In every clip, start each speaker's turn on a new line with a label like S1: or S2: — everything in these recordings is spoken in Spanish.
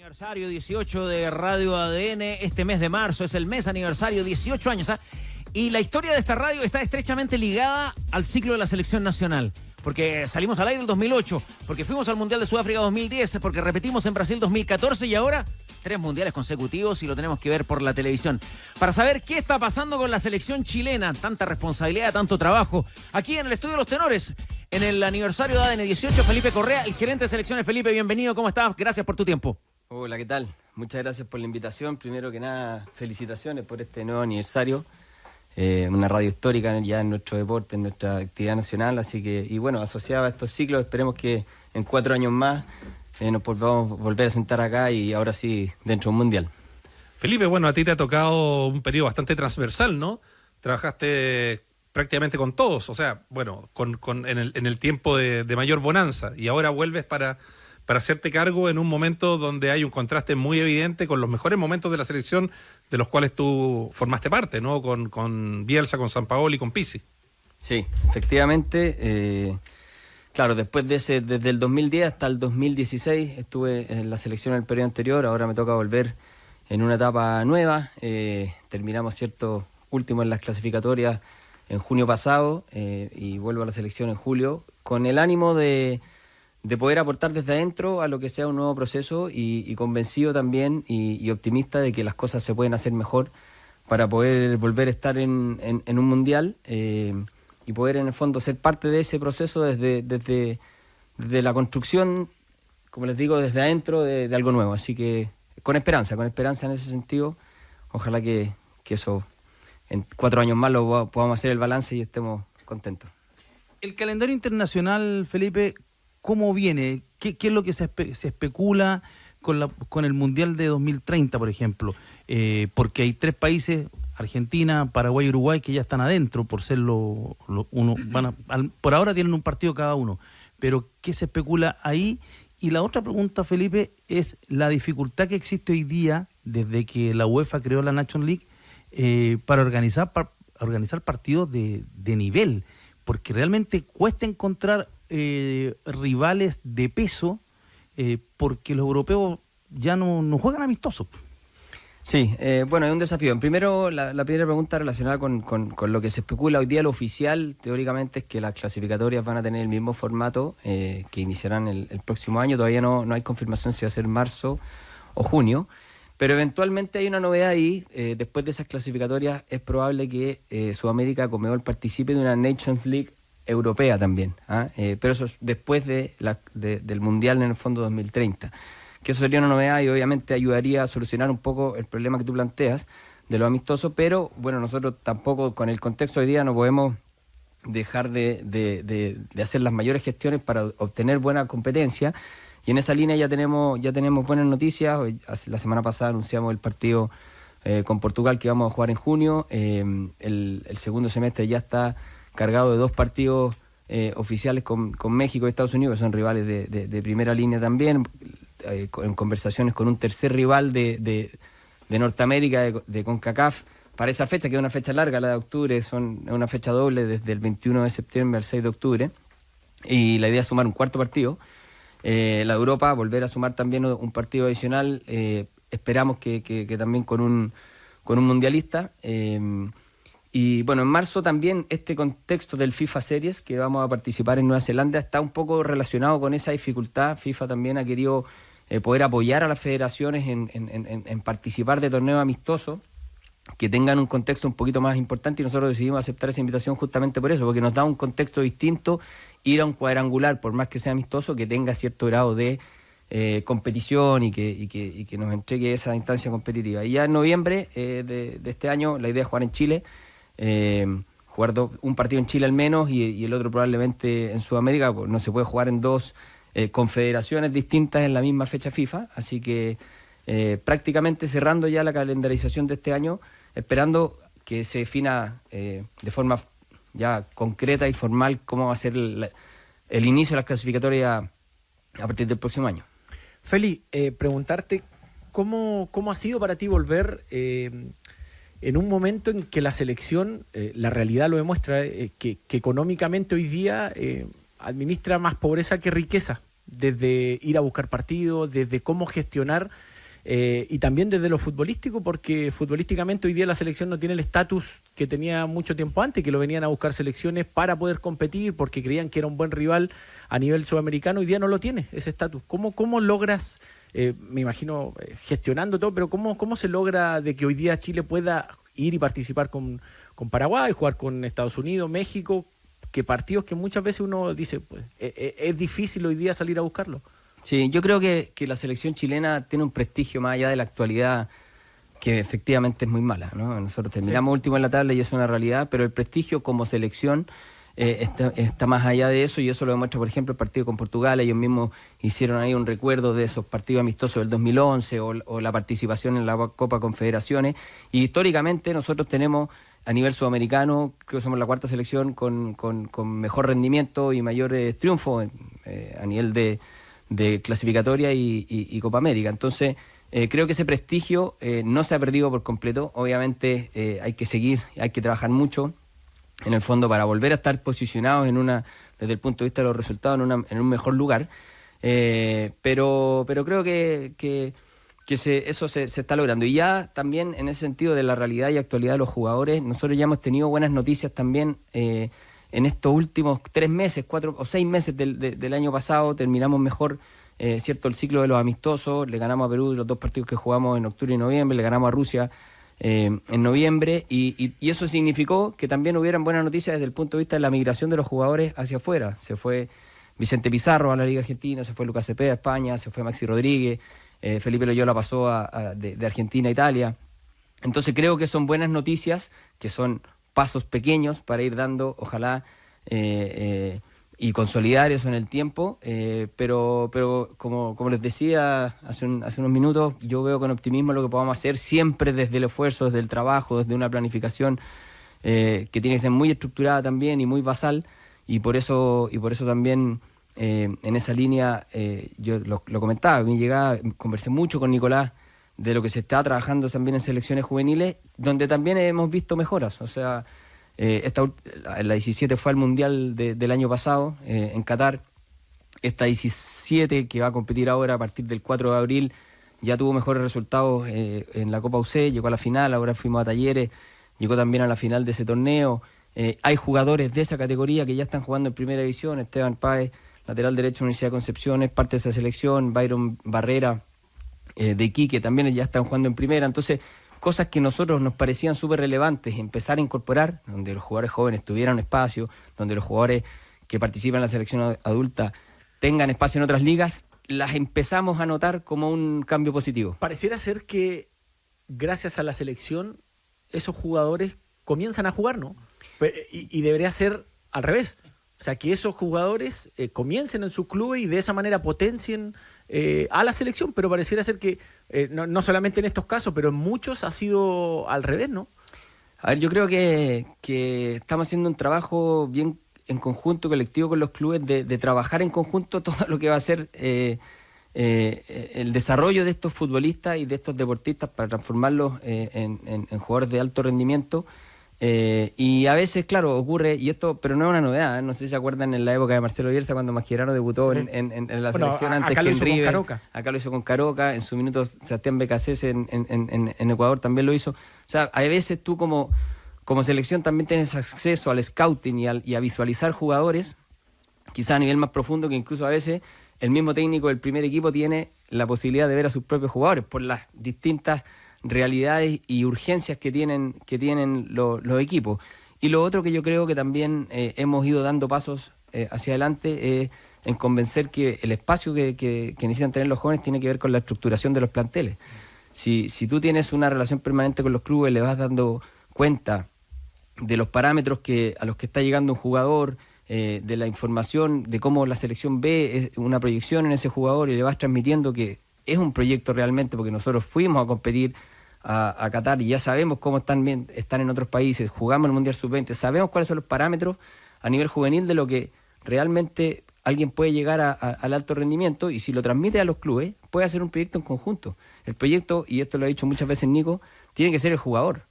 S1: Aniversario 18 de Radio ADN, este mes de marzo es el mes aniversario, 18 años, ¿ah? Y la historia de esta radio está estrechamente ligada al ciclo de la selección nacional, porque salimos al aire en el 2008, porque fuimos al Mundial de Sudáfrica 2010, porque repetimos en Brasil 2014 y ahora 3 mundiales consecutivos y lo tenemos que ver por la televisión. Para saber qué está pasando con la selección chilena, tanta responsabilidad, tanto trabajo, aquí en el Estudio de los Tenores, en el aniversario de ADN 18, Felipe Correa, el gerente de selecciones. Felipe, bienvenido, ¿cómo estás? Gracias por tu tiempo.
S2: Hola, ¿qué tal? Muchas gracias por la invitación. Primero que nada, felicitaciones por este nuevo aniversario. Una radio histórica ya en nuestro deporte, en nuestra actividad nacional. Así que, y bueno, asociado a estos ciclos, esperemos que en 4 años más nos podamos volver a sentar acá y ahora sí dentro de un mundial.
S3: Felipe, bueno, a ti te ha tocado un periodo bastante transversal, ¿no? Trabajaste prácticamente con todos, o sea, bueno, en el tiempo de mayor bonanza, y ahora vuelves para hacerte cargo en un momento donde hay un contraste muy evidente con los mejores momentos de la selección de los cuales tú formaste parte, ¿no? Con Bielsa, con Sampaoli y con Pizzi.
S2: Sí, efectivamente. Claro, después desde el 2010 hasta el 2016 estuve en la selección en el periodo anterior, ahora me toca volver en una etapa nueva. Terminamos, cierto, último en las clasificatorias en junio pasado y vuelvo a la selección en julio con el ánimo de poder aportar desde adentro a lo que sea un nuevo proceso y convencido también y optimista de que las cosas se pueden hacer mejor para poder volver a estar en un mundial y poder en el fondo ser parte de ese proceso desde la construcción, como les digo, desde adentro de algo nuevo. Así que con esperanza en ese sentido. Ojalá que eso en 4 años más podamos hacer el balance y estemos contentos.
S4: El calendario internacional, Felipe, ¿cómo viene? ¿Qué es lo que se especula con el Mundial de 2030, por ejemplo? Porque hay 3 países, Argentina, Paraguay y Uruguay, que ya están adentro por ser por ahora tienen un partido cada uno. Pero ¿qué se especula ahí? Y la otra pregunta, Felipe, es la dificultad que existe hoy día, desde que la UEFA creó la Nations League, para organizar partidos de nivel. Porque realmente cuesta encontrar rivales de peso, porque los europeos ya no juegan amistosos.
S2: Sí, bueno, es un desafío. Primero, la primera pregunta relacionada con lo que se especula hoy día, lo oficial, teóricamente, es que las clasificatorias van a tener el mismo formato que iniciarán el próximo año. Todavía no hay confirmación si va a ser marzo o junio, pero eventualmente hay una novedad ahí. Después de esas clasificatorias es probable que Sudamérica, Conmebol, participe de una Nations League europea también, pero eso es después del Mundial en el fondo 2030, que eso sería una novedad y obviamente ayudaría a solucionar un poco el problema que tú planteas de los amistosos, pero bueno, nosotros tampoco con el contexto de hoy día no podemos dejar de hacer las mayores gestiones para obtener buena competencia, y en esa línea ya tenemos buenas noticias. La semana pasada anunciamos el partido con Portugal que vamos a jugar en junio. El segundo semestre ya está cargado de 2 partidos oficiales con México y Estados Unidos, que son rivales de primera línea también, en conversaciones con un tercer rival de Norteamérica, de CONCACAF, para esa fecha, que es una fecha larga, la de octubre, es una fecha doble desde el 21 de septiembre al 6 de octubre, y la idea es sumar un 4º partido. La de Europa, volver a sumar también un partido adicional, esperamos que también con un mundialista. Y bueno, en marzo también este contexto del FIFA Series, que vamos a participar en Nueva Zelanda, está un poco relacionado con esa dificultad. FIFA también ha querido poder apoyar a las federaciones en participar de torneos amistosos que tengan un contexto un poquito más importante, y nosotros decidimos aceptar esa invitación justamente por eso, porque nos da un contexto distinto ir a un cuadrangular, por más que sea amistoso, que tenga cierto grado de competición y que nos entregue esa instancia competitiva. Y ya en noviembre de este año la idea es jugar en Chile, jugar un partido en Chile al menos y el otro probablemente en Sudamérica. Pues no se puede jugar en 2 confederaciones distintas en la misma fecha FIFA, así que prácticamente cerrando ya la calendarización de este año, esperando que se defina de forma ya concreta y formal cómo va a ser el inicio de las clasificatorias a partir del próximo año.
S5: Feli, preguntarte cómo ha sido para ti volver en un momento en que la selección, la realidad lo demuestra, que económicamente hoy día administra más pobreza que riqueza. desde ir a buscar partidos, desde cómo gestionar y también desde lo futbolístico, porque futbolísticamente hoy día la selección no tiene el estatus que tenía mucho tiempo antes, que lo venían a buscar selecciones para poder competir porque creían que era un buen rival a nivel sudamericano. Hoy día no lo tiene ese estatus. ¿Cómo logras, me imagino gestionando todo, pero cómo se logra de que hoy día Chile pueda ir y participar con Paraguay, jugar con Estados Unidos, México, que partidos que muchas veces uno dice, pues es difícil hoy día salir a buscarlo?
S2: Sí, yo creo que la selección chilena tiene un prestigio más allá de la actualidad que efectivamente es muy mala, ¿no? Nosotros terminamos último en la tabla y es una realidad, pero el prestigio como selección está más allá de eso, y eso lo demuestra, por ejemplo, el partido con Portugal. Ellos mismos hicieron ahí un recuerdo de esos partidos amistosos del 2011 o la participación en la Copa Confederaciones, y históricamente nosotros tenemos a nivel sudamericano, creo que somos la cuarta selección con mejor rendimiento y mayores triunfos a nivel de clasificatoria y Copa América. Entonces creo que ese prestigio no se ha perdido por completo. Obviamente hay que seguir, hay que trabajar mucho en el fondo para volver a estar posicionados desde el punto de vista de los resultados en un mejor lugar, pero creo que eso se está logrando. Y ya también en ese sentido de la realidad y actualidad de los jugadores, nosotros ya hemos tenido buenas noticias también en estos últimos 3 meses, 4 o 6 meses del año pasado. Terminamos mejor, cierto, el ciclo de los amistosos. Le ganamos a Perú los 2 partidos que jugamos en octubre y noviembre, le ganamos a Rusia en noviembre, y eso significó que también hubieran buenas noticias desde el punto de vista de la migración de los jugadores hacia afuera. Se fue Vicente Pizarro a la Liga Argentina, se fue Lucas Cepeda a España, se fue Maxi Rodríguez, Felipe Loyola pasó de Argentina a Italia. Entonces creo que son buenas noticias, que son pasos pequeños para ir dando, ojalá, y consolidar eso en el tiempo, pero como les decía hace unos minutos, yo veo con optimismo lo que podamos hacer, siempre desde el esfuerzo, desde el trabajo, desde una planificación que tiene que ser muy estructurada también y muy basal, y por eso también en esa línea yo lo comentaba, a mi llegada conversé mucho con Nicolás de lo que se está trabajando también en selecciones juveniles, donde también hemos visto mejoras. O sea, la 17 fue al Mundial del año pasado en Qatar. Esta 17 que va a competir ahora a partir del 4 de abril ya tuvo mejores resultados en la Copa UC, llegó a la final, ahora fuimos a Talleres, llegó también a la final de ese torneo. Hay jugadores de esa categoría que ya están jugando en primera división. Esteban Páez, lateral derecho de la Universidad de Concepción, es parte de esa selección. Byron Barrera de Iquique también ya están jugando en primera. Entonces, cosas que a nosotros nos parecían súper relevantes, empezar a incorporar, donde los jugadores jóvenes tuvieran espacio, donde los jugadores que participan en la selección adulta tengan espacio en otras ligas, las empezamos a notar como un cambio positivo.
S5: Pareciera ser que gracias a la selección esos jugadores comienzan a jugar, ¿no? Y debería ser al revés. O sea, que esos jugadores comiencen en su club y de esa manera potencien a la selección, pero pareciera ser que no solamente en estos casos, pero en muchos ha sido al revés, ¿no?
S2: A ver, yo creo que estamos haciendo un trabajo bien en conjunto, colectivo con los clubes, de trabajar en conjunto todo lo que va a ser el desarrollo de estos futbolistas y de estos deportistas para transformarlos en jugadores de alto rendimiento. Y a veces, claro, ocurre, y esto, pero no es una novedad, no sé si se acuerdan en la época de Marcelo Bielsa cuando Mascherano debutó en la selección antes que en River. Acá lo hizo con Caroca, en su minuto Sebastián Becasés en Ecuador también lo hizo. O sea, a veces tú como selección también tienes acceso al scouting y a visualizar jugadores, quizás a nivel más profundo, que incluso a veces el mismo técnico del primer equipo tiene la posibilidad de ver a sus propios jugadores por las distintas realidades y urgencias que tienen los equipos. Y lo otro que yo creo que también hemos ido dando pasos hacia adelante en convencer que el espacio que necesitan tener los jóvenes tiene que ver con la estructuración de los planteles. Si tú tienes una relación permanente con los clubes, le vas dando cuenta de los parámetros a los que está llegando un jugador, de la información, de cómo la selección ve una proyección en ese jugador, y le vas transmitiendo que es un proyecto realmente, porque nosotros fuimos a competir a Qatar y ya sabemos cómo están en otros países, jugamos en el Mundial Sub-20, sabemos cuáles son los parámetros a nivel juvenil de lo que realmente alguien puede llegar al alto rendimiento, y si lo transmite a los clubes, puede hacer un proyecto en conjunto. El proyecto, y esto lo ha dicho muchas veces Nico, tiene que ser el jugador.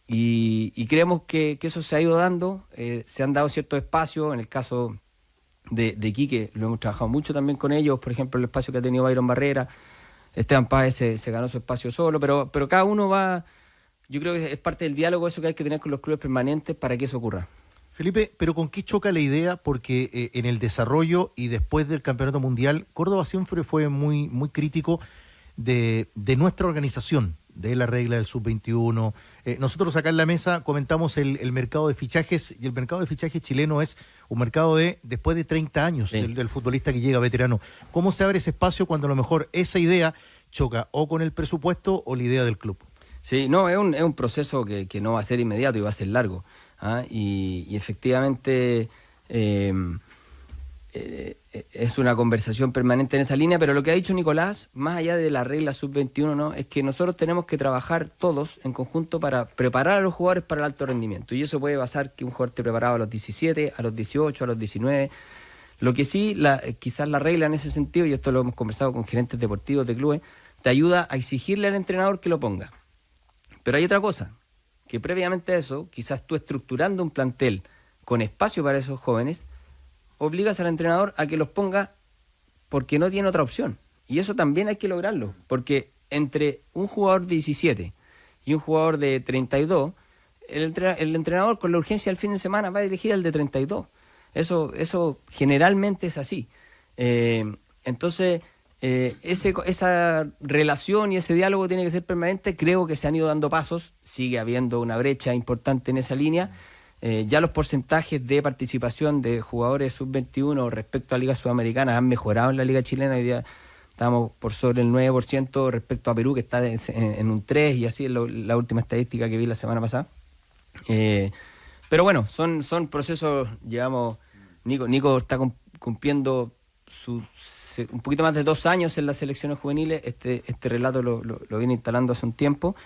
S2: Y creemos que eso se ha ido dando, se han dado ciertos espacios, en el caso de Iquique, lo hemos trabajado mucho también con ellos, por ejemplo, el espacio que ha tenido Byron Barrera, Esteban Páez se ganó su espacio solo, pero cada uno va, yo creo que es parte del diálogo eso que hay que tener con los clubes permanentes para que eso ocurra.
S6: Felipe, pero ¿con qué choca la idea? Porque en el desarrollo y después del Campeonato Mundial, Córdoba siempre fue muy, muy crítico de nuestra organización, de la regla del sub-21. Nosotros acá en la mesa comentamos el mercado de fichajes, y el mercado de fichajes chileno es un mercado de después de 30 años
S2: sí,
S6: del futbolista que llega veterano. ¿Cómo se abre ese espacio cuando a lo mejor esa idea choca o con el presupuesto o la idea del club?
S2: Sí, no, es un proceso que no va a ser inmediato y va a ser largo. Y efectivamente es una conversación permanente en esa línea, pero lo que ha dicho Nicolás, más allá de la regla sub-21, ¿no?, es que nosotros tenemos que trabajar todos en conjunto para preparar a los jugadores para el alto rendimiento. Y eso puede pasar que un jugador esté preparado a los 17, a los 18, a los 19. Lo que sí, quizás la regla en ese sentido, y esto lo hemos conversado con gerentes deportivos de clubes, te ayuda a exigirle al entrenador que lo ponga. Pero hay otra cosa, que previamente a eso, quizás tú estructurando un plantel con espacio para esos jóvenes, obligas al entrenador a que los ponga porque no tiene otra opción. Y eso también hay que lograrlo, porque entre un jugador de 17 y un jugador de 32, el entrenador con la urgencia del fin de semana va a elegir al de 32. Eso generalmente es así. Entonces, esa relación y ese diálogo tiene que ser permanente. Creo que se han ido dando pasos, sigue habiendo una brecha importante en esa línea. Ya los porcentajes de participación de jugadores sub-21 respecto a Liga Sudamericana han mejorado en la Liga Chilena. Hoy día estamos por sobre el 9% respecto a Perú, que está en un 3%, y así es la última estadística que vi la semana pasada. Pero bueno, son procesos, digamos, Nico está cumpliendo un poquito más de 2 años en las selecciones juveniles. Este relato lo viene instalando hace un tiempo.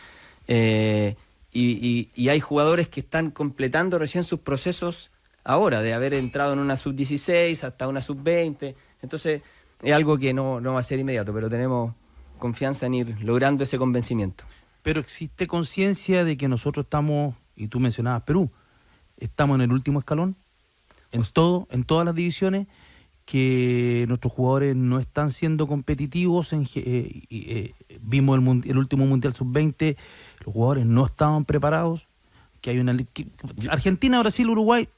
S2: Y hay jugadores que están completando recién sus procesos ahora, de haber entrado en una sub-16 hasta una sub-20. Entonces, es algo que no va a ser inmediato, pero tenemos confianza en ir logrando ese convencimiento.
S4: Pero existe conciencia de que nosotros estamos, y tú mencionabas Perú, estamos en el último escalón, en todas las divisiones, que nuestros jugadores no están siendo competitivos. Vimos el último Mundial Sub-20, los jugadores no estaban preparados, que hay Argentina, Brasil, Uruguay,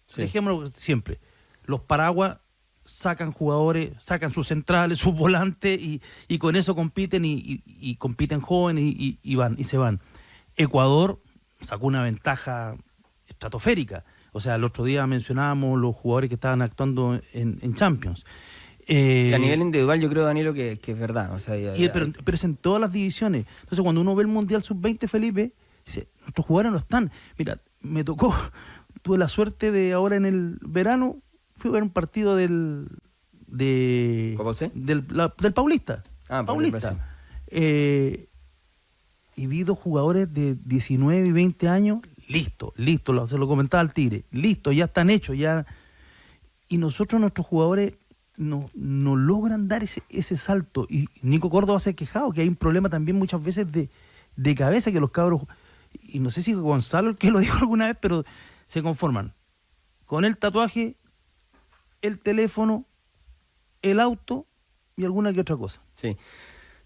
S4: sí, dejémoslo siempre, los paraguas sacan jugadores, sacan sus centrales, sus volantes, y con eso compiten, y compiten jóvenes, y se van. Ecuador sacó una ventaja estratosférica. O sea, el otro día mencionábamos los jugadores que estaban actuando en Champions.
S2: A nivel individual yo creo, Danilo, que es verdad. O sea,
S4: pero es en todas las divisiones. Entonces, cuando uno ve el Mundial Sub-20, Felipe, dice, nuestros jugadores no están. Mira, tuve la suerte de ahora en el verano, fui a ver un partido del Paulista. Paulista. Y vi 2 jugadores de 19 y 20 años, listo, se lo comentaba al Tigre, listo, ya están hechos, ya. Y nuestros jugadores no logran dar ese salto. Y Nico Córdoba se ha quejado que hay un problema también muchas veces de cabeza, que los cabros, y no sé si Gonzalo el que lo dijo alguna vez, pero se conforman con el tatuaje, el teléfono, el auto y alguna que otra cosa.
S2: Sí,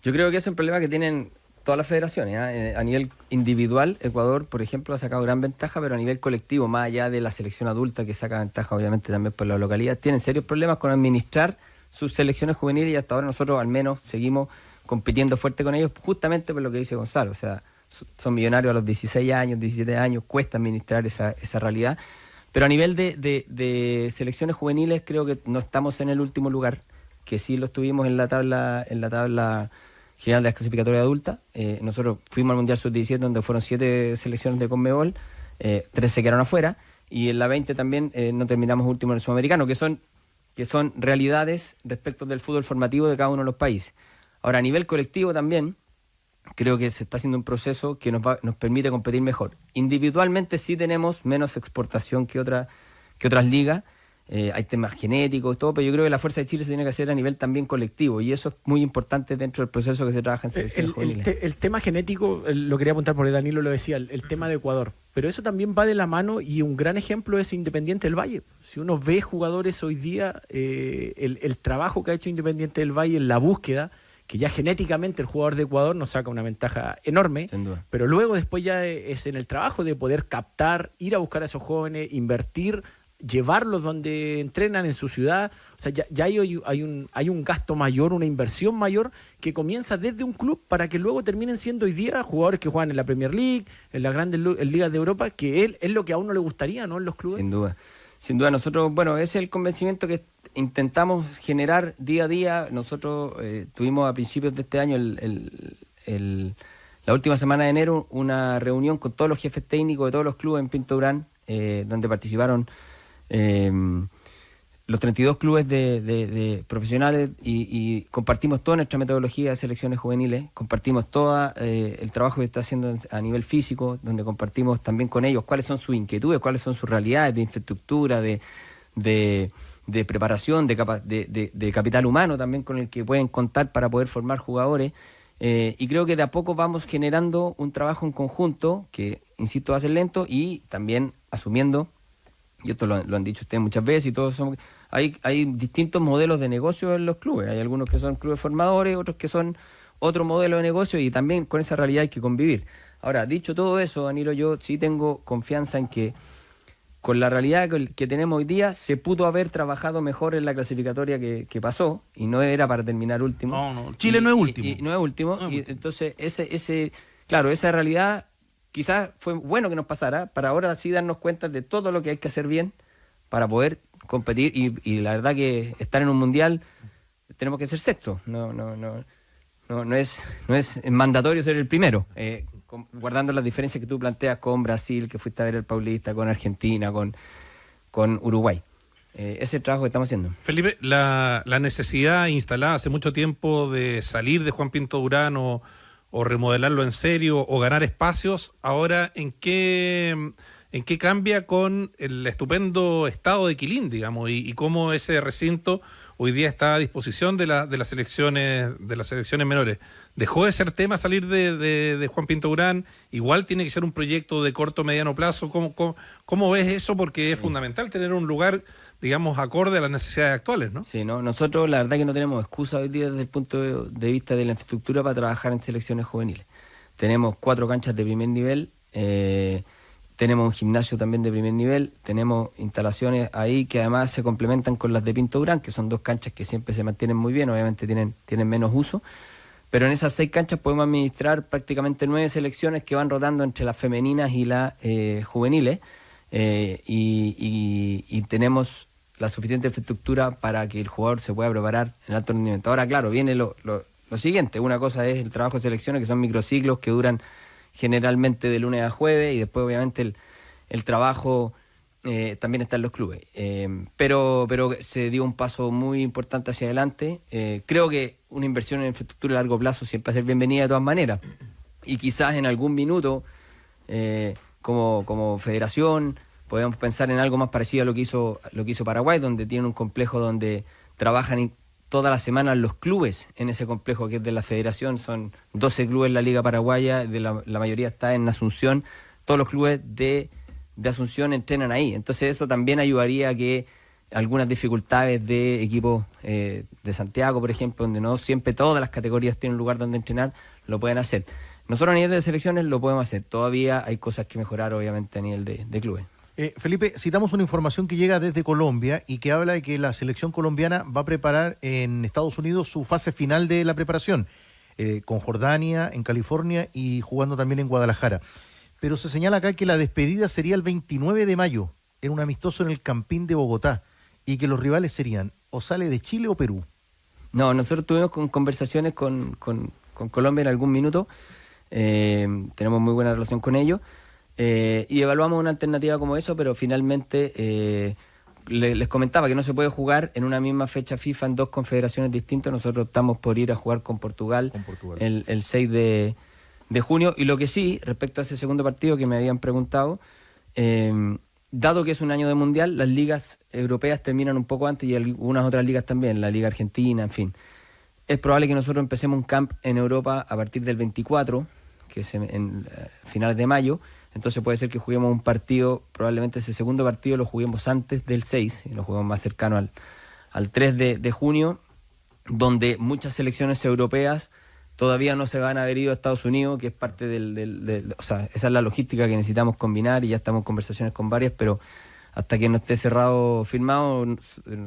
S2: yo creo que es un problema que tienen todas las federaciones. A nivel individual, Ecuador, por ejemplo, ha sacado gran ventaja, pero a nivel colectivo, más allá de la selección adulta, que saca ventaja obviamente también por la localidad, tienen serios problemas con administrar sus selecciones juveniles, y hasta ahora nosotros al menos seguimos compitiendo fuerte con ellos, justamente por lo que dice Gonzalo. O sea, son millonarios a los 16 años, 17 años, cuesta administrar esa realidad. Pero a nivel de selecciones juveniles creo que no estamos en el último lugar, que sí lo estuvimos en la tabla general de la clasificatoria adulta. Nosotros fuimos al Mundial Sub-17, donde fueron 7 selecciones de Conmebol, 3 se quedaron afuera, y en la 20 también no terminamos último en el Sudamericano, que son realidades respecto del fútbol formativo de cada uno de los países. Ahora, a nivel colectivo también, creo que se está haciendo un proceso que nos permite competir mejor. Individualmente sí tenemos menos exportación que otras ligas. Hay temas genéticos y todo, pero yo creo que la fuerza de Chile se tiene que hacer a nivel también colectivo, y eso es muy importante dentro del proceso que se trabaja en selecciones juveniles.
S5: El tema genético, lo quería apuntar porque Danilo lo decía, el tema de Ecuador. pero eso también va de la mano, y un gran ejemplo es Independiente del Valle. Si uno ve jugadores hoy día, el trabajo que ha hecho Independiente del Valle en la búsqueda, que ya genéticamente el jugador de Ecuador nos saca una ventaja enorme,
S2: Sin duda.
S5: pero luego después ya es en el trabajo de poder captar, ir a buscar a esos jóvenes, invertir, llevarlos donde entrenan en su ciudad. O sea, ya hay un gasto mayor, una inversión mayor que comienza desde un club para que luego terminen siendo hoy día jugadores que juegan en la Premier League, en las grandes ligas de Europa, que es lo que a uno le gustaría, ¿no? En los clubes.
S2: Sin duda, nosotros, bueno, ese es el convencimiento que intentamos generar día a día. Nosotros tuvimos a principios de este año, la última semana de enero, una reunión con todos los jefes técnicos de todos los clubes en Pinto Durán, donde participaron los 32 clubes de profesionales, y compartimos toda nuestra metodología de selecciones juveniles, compartimos todo el trabajo que está haciendo a nivel físico, donde compartimos también con ellos cuáles son sus inquietudes, cuáles son sus realidades de infraestructura, de preparación, de capital humano también con el que pueden contar para poder formar jugadores. Y creo que de a poco vamos generando un trabajo en conjunto que, insisto, va a ser lento, y también asumiendo, y esto lo han dicho ustedes muchas veces, y todos somos, hay distintos modelos de negocio en los clubes. Hay algunos que son clubes formadores, otros que son otro modelo de negocio, y también con esa realidad hay que convivir. Ahora, dicho todo eso, Danilo, yo sí tengo confianza en que con la realidad que tenemos hoy día se pudo haber trabajado mejor en la clasificatoria que pasó, y no era para terminar último.
S4: No, Chile no es último.
S2: Y no es último. Entonces, claro, esa realidad quizás fue bueno que nos pasara, para ahora sí darnos cuenta de todo lo que hay que hacer bien para poder competir, y la verdad que estar en un mundial tenemos que ser sexto. No es mandatorio ser el primero, guardando las diferencias que tú planteas con Brasil, que fuiste a ver el Paulista, con Argentina, con Uruguay. Ese es el trabajo que estamos haciendo.
S3: Felipe, la necesidad instalada hace mucho tiempo de salir de Juan Pinto Durán o remodelarlo en serio o ganar espacios, ahora ¿en qué cambia con el estupendo estado de Quilín, digamos, y cómo ese recinto hoy día está a disposición de las selecciones menores? ¿Dejó de ser tema salir de Juan Pinto Durán? Igual tiene que ser un proyecto de corto o mediano plazo. ¿Cómo ves eso? Porque es fundamental tener un lugar, digamos, acorde a las necesidades actuales, ¿no?
S2: Sí, nosotros la verdad que no tenemos excusa hoy día desde el punto de vista de la infraestructura para trabajar en selecciones juveniles. Tenemos 4 canchas de primer nivel, tenemos un gimnasio también de primer nivel, tenemos instalaciones ahí que además se complementan con las de Pinto Durán, que son 2 canchas que siempre se mantienen muy bien, obviamente tienen menos uso, pero en esas 6 canchas podemos administrar prácticamente 9 selecciones que van rotando entre las femeninas y las juveniles, y tenemos la suficiente infraestructura para que el jugador se pueda preparar en alto rendimiento. Ahora, claro, viene lo siguiente. Una cosa es el trabajo de selecciones, que son microciclos que duran generalmente de lunes a jueves, y después obviamente el trabajo también está en los clubes. Pero se dio un paso muy importante hacia adelante. Creo que una inversión en infraestructura a largo plazo siempre va a ser bienvenida de todas maneras. Y quizás en algún minuto, como federación, podemos pensar en algo más parecido a lo que hizo Paraguay, donde tiene un complejo donde trabajan todas las semanas los clubes en ese complejo que es de la federación. Son 12 clubes en la Liga Paraguaya, la mayoría está en Asunción. Todos los clubes de Asunción entrenan ahí. Entonces eso también ayudaría a que algunas dificultades de equipos de Santiago, por ejemplo, donde no siempre todas las categorías tienen un lugar donde entrenar, lo pueden hacer. Nosotros a nivel de selecciones lo podemos hacer. Todavía hay cosas que mejorar, obviamente, a nivel de clubes.
S6: Felipe, citamos una información que llega desde Colombia y que habla de que la selección colombiana va a preparar en Estados Unidos su fase final de la preparación, con Jordania, en California y jugando también en Guadalajara. Pero se señala acá que la despedida sería el 29 de mayo, en un amistoso en el Campín de Bogotá, y que los rivales serían o sale de Chile o Perú.
S2: No, nosotros tuvimos conversaciones con Colombia en algún minuto, tenemos muy buena relación con ellos. Y evaluamos una alternativa como eso, pero finalmente les comentaba que no se puede jugar en una misma fecha FIFA en 2 confederaciones distintas. Nosotros optamos por ir a jugar con Portugal. El 6 de junio. Y lo que sí, respecto a ese segundo partido que me habían preguntado, dado que es un año de mundial, las ligas europeas terminan un poco antes y algunas otras ligas también, la Liga Argentina, en fin. Es probable que nosotros empecemos un camp en Europa a partir del 24, que es en finales de mayo. Entonces puede ser que juguemos un partido, probablemente ese segundo partido lo juguemos antes del 6, y lo juguemos más cercano al 3 de junio, donde muchas selecciones europeas todavía no se van a haber ido a Estados Unidos, que es parte o sea, esa es la logística que necesitamos combinar, y ya estamos en conversaciones con varias, pero hasta que no esté cerrado, firmado,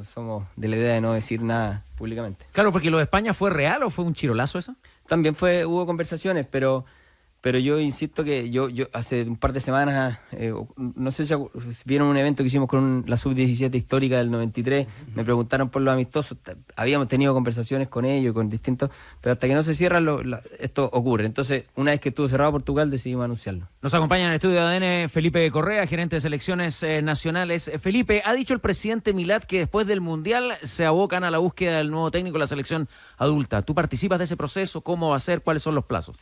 S2: somos de la idea de no decir nada públicamente.
S1: Claro, porque lo de España, ¿fue real o fue un chirolazo eso?
S2: También hubo conversaciones, pero yo insisto que yo hace un par de semanas, no sé si vieron un evento que hicimos con la sub-17 histórica del 93, me preguntaron por los amistosos, habíamos tenido conversaciones con ellos, con distintos, pero hasta que no se cierran, esto ocurre. Entonces, una vez que estuvo cerrado Portugal, decidimos anunciarlo.
S1: Nos acompaña en el estudio de ADN Felipe Correa, gerente de selecciones nacionales. Felipe, ha dicho el presidente Milad que después del Mundial se abocan a la búsqueda del nuevo técnico de la selección adulta. ¿Tú participas de ese proceso? ¿Cómo va a ser? ¿Cuáles son los plazos?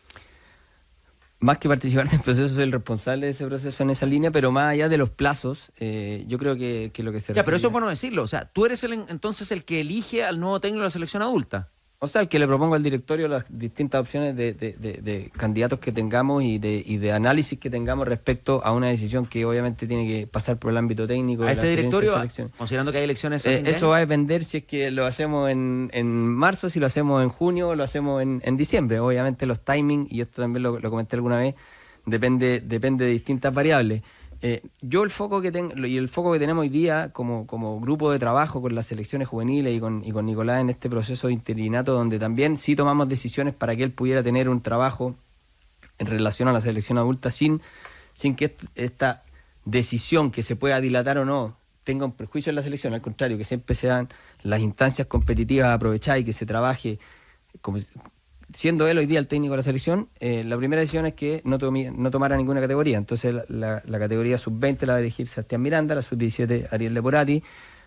S2: Más que participar del proceso, soy el responsable de ese proceso en esa línea, pero más allá de los plazos, yo creo que lo que se refiere...
S1: Ya, pero eso es bueno decirlo. O sea, tú eres entonces el que elige al nuevo técnico de la selección adulta.
S2: O sea, el que le propongo al directorio las distintas opciones de candidatos que tengamos y de análisis que tengamos respecto a una decisión que obviamente tiene que pasar por el ámbito técnico.
S1: A este directorio, considerando que hay elecciones...
S2: eso va a depender si es que lo hacemos en marzo, si lo hacemos en junio o lo hacemos en diciembre. Obviamente los timings, y esto también lo comenté alguna vez, depende de distintas variables. Yo el foco que tenemos hoy día como grupo de trabajo con las selecciones juveniles y con Nicolás en este proceso de interinato, donde también sí tomamos decisiones para que él pudiera tener un trabajo en relación a la selección adulta sin que esta decisión, que se pueda dilatar o no, tenga un prejuicio en la selección. Al contrario, que siempre sean las instancias competitivas aprovechadas y que se trabaje como... Siendo él hoy día el técnico de la selección, la primera decisión es que no tomara ninguna categoría. Entonces la categoría sub-20 la va a dirigir Sebastián Miranda, la sub-17 Ariel Leporati.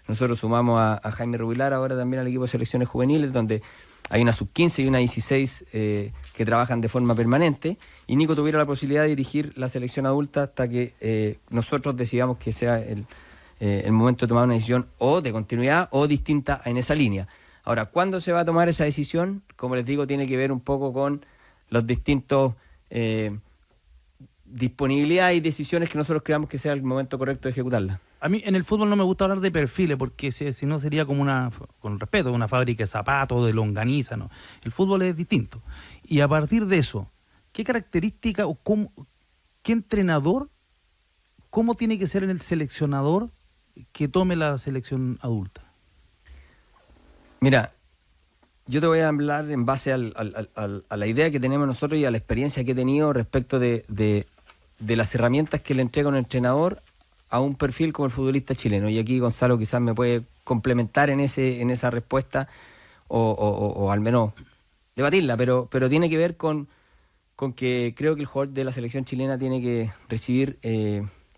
S2: Nosotros sumamos a Jaime Rubilar ahora también al equipo de selecciones juveniles, donde hay una sub-15 y una 16 que trabajan de forma permanente. Y Nico tuviera la posibilidad de dirigir la selección adulta hasta que nosotros decidamos que sea el momento de tomar una decisión o de continuidad o distinta en esa línea. Ahora, ¿cuándo se va a tomar esa decisión? Como les digo, tiene que ver un poco con los distintos disponibilidades y decisiones que nosotros creamos que sea el momento correcto de ejecutarla.
S4: A mí en el fútbol no me gusta hablar de perfiles, porque si no sería como con respeto, una fábrica de zapatos, de longaniza, ¿no? El fútbol es distinto. Y a partir de eso, ¿qué característica o qué entrenador, cómo tiene que ser el seleccionador que tome la selección adulta?
S2: Mira, yo te voy a hablar en base a la idea que tenemos nosotros y a la experiencia que he tenido respecto de las herramientas que le entrega un entrenador a un perfil como el futbolista chileno. Y aquí Gonzalo quizás me puede complementar en esa respuesta o al menos debatirla, pero tiene que ver con que creo que el jugador de la selección chilena tiene que recibir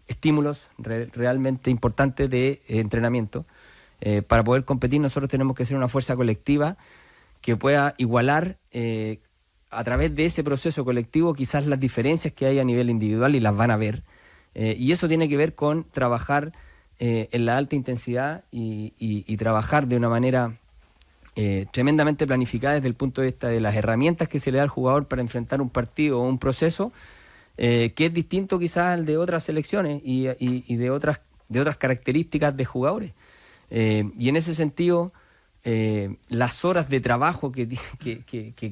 S2: estímulos realmente importantes de entrenamiento. Para poder competir nosotros tenemos que ser una fuerza colectiva que pueda igualar a través de ese proceso colectivo quizás las diferencias que hay a nivel individual, y las van a ver, y eso tiene que ver con trabajar en la alta intensidad y trabajar de una manera tremendamente planificada desde el punto de vista de las herramientas que se le da al jugador para enfrentar un partido o un proceso que es distinto quizás al de otras selecciones y de otras características de jugadores. Y en ese sentido, las horas de trabajo que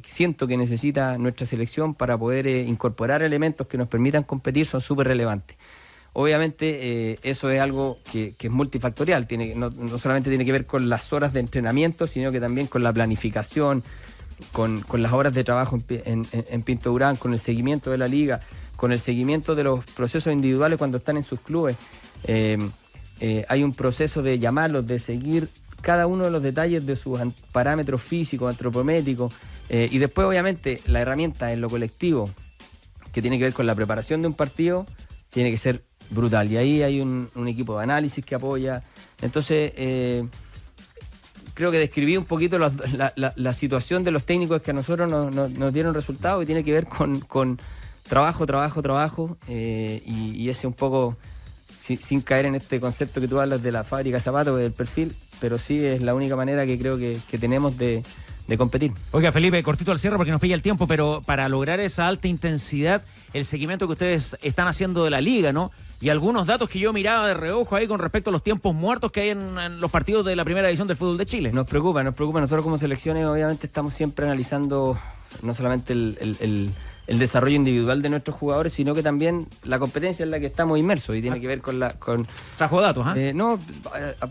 S2: siento que necesita nuestra selección para poder incorporar elementos que nos permitan competir son súper relevantes. Obviamente eso es algo que es multifactorial, no solamente tiene que ver con las horas de entrenamiento, sino que también con la planificación, con las horas de trabajo en Pinto Durán, con el seguimiento de la liga, con el seguimiento de los procesos individuales cuando están en sus clubes. Hay un proceso de llamarlos, de seguir cada uno de los detalles de sus parámetros físicos, antropométricos, y después obviamente la herramienta en lo colectivo que tiene que ver con la preparación de un partido tiene que ser brutal, y ahí hay un equipo de análisis que apoya. Entonces creo que describí un poquito la situación de los técnicos que a nosotros nos dieron resultados, y tiene que ver con trabajo, y ese un poco... Sin caer en este concepto que tú hablas de la fábrica de zapatos, del perfil, pero sí es la única manera que creo que tenemos de competir.
S1: Oiga, Felipe, cortito al cierre porque nos pilla el tiempo, pero para lograr esa alta intensidad, el seguimiento que ustedes están haciendo de la liga, ¿no? Y algunos datos que yo miraba de reojo ahí con respecto a los tiempos muertos que hay en los partidos de la primera división del fútbol de Chile.
S2: Nos preocupa. Nosotros como selecciones obviamente estamos siempre analizando no solamente el desarrollo individual de nuestros jugadores, sino que también la competencia en la que estamos inmersos y tiene que ver con
S1: Trajo datos, ¿ah?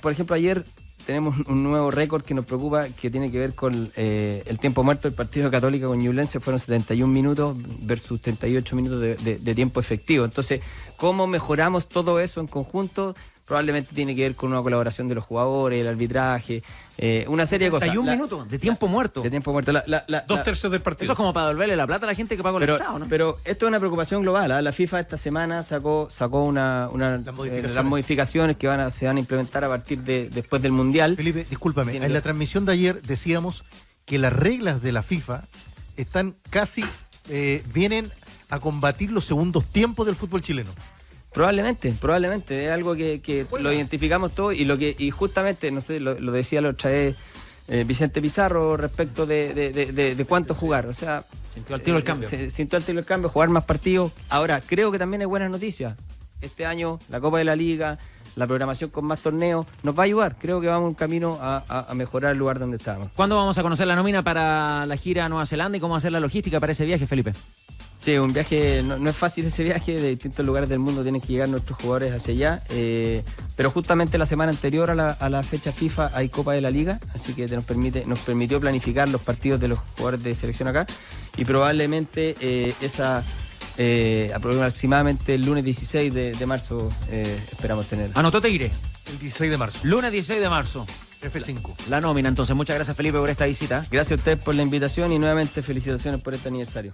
S2: Por ejemplo, ayer tenemos un nuevo récord que nos preocupa, que tiene que ver con el tiempo muerto del partido de Católica con Ñublense. Fueron 71 minutos versus 38 minutos de tiempo efectivo. Entonces, ¿cómo mejoramos todo eso en conjunto? Probablemente tiene que ver con una colaboración de los jugadores, el arbitraje, una serie de cosas.
S1: 71 minutos de tiempo muerto.
S2: De tiempo muerto.
S3: 2/3 del partido.
S1: Eso es como para devolverle la plata a la gente que pagó el Estado, ¿no?
S2: Pero esto es una preocupación global. La FIFA esta semana sacó las modificaciones que se van a implementar a partir de después del Mundial.
S6: Felipe, discúlpame, en la transmisión de ayer decíamos que las reglas de la FIFA están casi, vienen a combatir los segundos tiempos del fútbol chileno.
S2: Probablemente, es algo que lo identificamos todos y justamente, no sé, lo decía la otra vez Vicente Pizarro respecto de cuánto jugar, o sea...
S1: Sintió al tiro el cambio.
S2: Sintió al tiro el cambio, jugar más partidos. Ahora, creo que también hay buenas noticias. Este año, la Copa de la Liga, la programación con más torneos, nos va a ayudar. Creo que vamos un camino a mejorar el lugar donde estamos.
S1: ¿Cuándo vamos a conocer la nómina para la gira a Nueva Zelanda y cómo hacer la logística para ese viaje, Felipe?
S2: Sí, un viaje, no es fácil ese viaje, de distintos lugares del mundo tienen que llegar nuestros jugadores hacia allá, pero justamente la semana anterior a la fecha FIFA hay Copa de la Liga, así que nos permitió planificar los partidos de los jugadores de selección acá, y probablemente aproximadamente el lunes 16 de marzo esperamos tener.
S1: Anotó Tigre.
S6: El 16 de marzo.
S1: Lunes 16 de marzo.
S6: F5.
S1: La nómina, entonces. Muchas gracias, Felipe, por esta visita.
S2: Gracias a ustedes por la invitación y nuevamente felicitaciones por este aniversario.